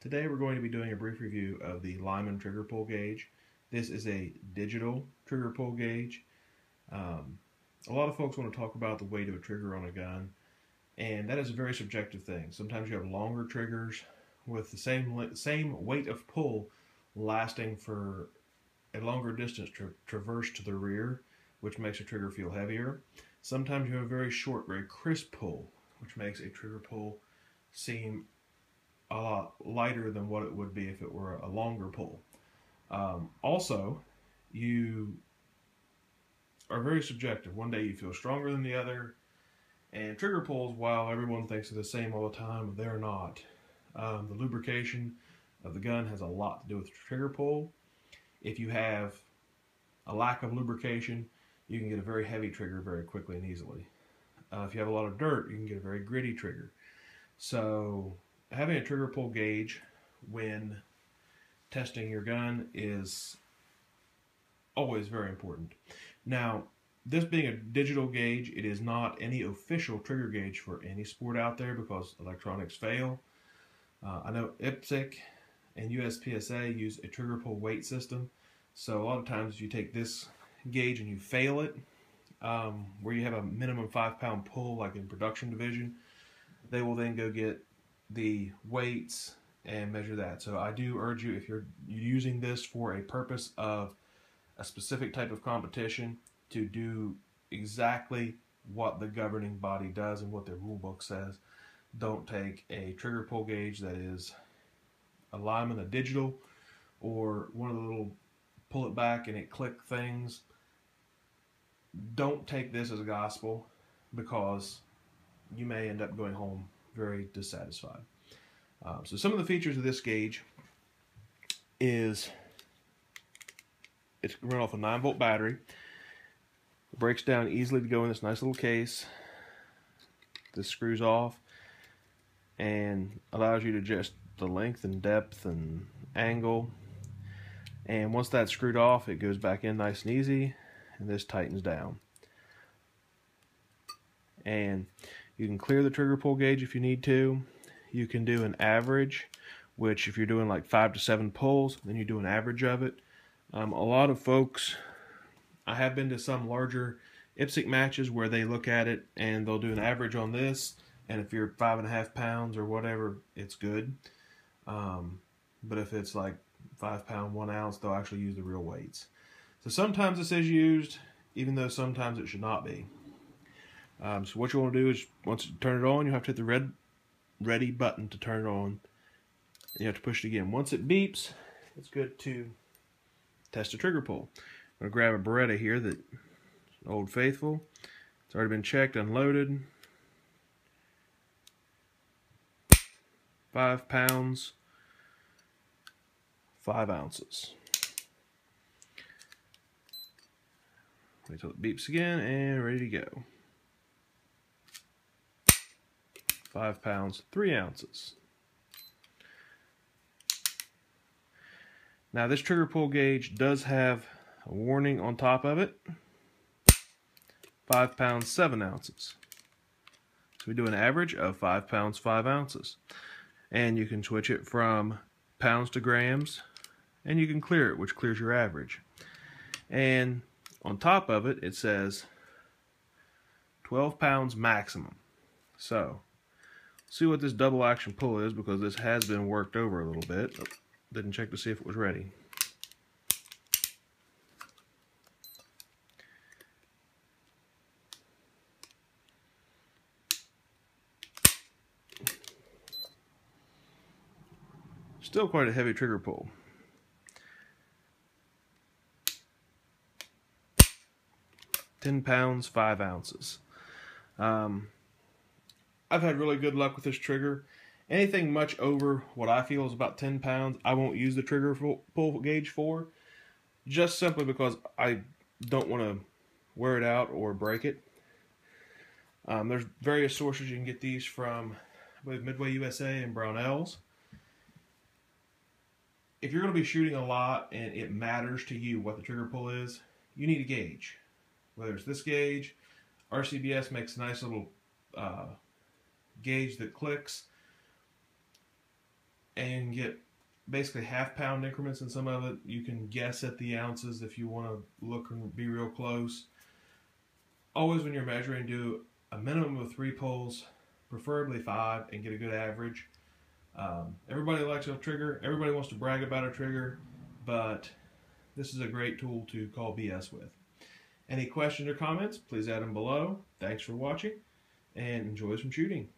Today we're going to be doing a brief review of the Lyman trigger pull gauge. This is a digital trigger pull gauge. A lot of folks want to talk about the weight of a trigger on a gun, and that is a very subjective thing. Sometimes you have longer triggers with the same weight of pull lasting for a longer distance traverse to the rear, which makes a trigger feel heavier. Sometimes you have a very short, very crisp pull, which makes a trigger pull seem a lot lighter than what it would be if it were a longer pull. Also, you are very subjective. One day you feel stronger than the other, and trigger pulls, while everyone thinks they're the same all the time, they're not. The lubrication of the gun has a lot to do with the trigger pull. If you have a lack of lubrication, you can get a very heavy trigger very quickly and easily. If you have a lot of dirt, you can get a very gritty trigger. So having a trigger pull gauge when testing your gun is always very important. Now, this being a digital gauge, it is not any official trigger gauge for any sport out there because electronics fail. I know IPSC and USPSA use a trigger pull weight system. So a lot of times you take this gauge and you fail it, where you have a minimum 5-pound pull like in production division, they will then go get the weights and measure that. So I do urge you, if you're using this for a purpose of a specific type of competition, to do exactly what the governing body does and what their rule book says. Don't take a trigger pull gauge that is a Lyman, a digital, or one of the little pull it back and it click things. Don't take this as a gospel, because you may end up going home very dissatisfied. So some of the features of this gauge is it's run off a 9-volt battery. It breaks down easily to go in this nice little case. This screws off and allows you to adjust the length and depth and angle. And once that's screwed off, it goes back in nice and easy, and this tightens down. And you can clear the trigger pull gauge if you need to. You can do an average, which if you're doing like 5 to 7 pulls, then you do an average of it. A lot of folks, I have been to some larger IPSC matches where they look at it and they'll do an average on this, and if you're 5.5 pounds or whatever, it's good. But if it's like 5 pound, 1 ounce, they'll actually use the real weights. So sometimes this is used, even though sometimes it should not be. So what you want to do is, once you turn it on, you have to hit the red ready button to turn it on. And you have to push it again. Once it beeps, it's good to test a trigger pull. I'm going to grab a Beretta here, that Old Faithful. It's already been checked, unloaded. 5 pounds, 5 ounces. Wait till it beeps again, and ready to go. 5 pounds, 3 ounces. Now this trigger pull gauge does have a warning on top of it. 5 pounds, 7 ounces. So we do an average of 5 pounds, 5 ounces. And you can switch it from pounds to grams, and you can clear it, which clears your average. And on top of it, it says 12 pounds maximum. So see what this double action pull is, because this has been worked over a little bit. Oh, didn't check to see if it was ready. Still quite a heavy trigger pull. £10, 5 ounces. I've had really good luck with this trigger. Anything much over what I feel is about 10 pounds, I won't use the trigger pull gauge for, just simply because I don't want to wear it out or break it. There's various sources you can get these from, I believe Midway USA and Brownells. If you're going to be shooting a lot and it matters to you what the trigger pull is, you need a gauge. Whether it's this gauge, RCBS makes a nice little gauge that clicks. and get basically half-pound increments in some of it. You can guess at the ounces if you want to look and be real close. Always when you're measuring, do a minimum of 3 pulls, preferably 5, and get a good average. Everybody likes a trigger. Everybody wants to brag about a trigger, but this is a great tool to call BS with. Any questions or comments, please add them below. Thanks for watching, and enjoy some shooting.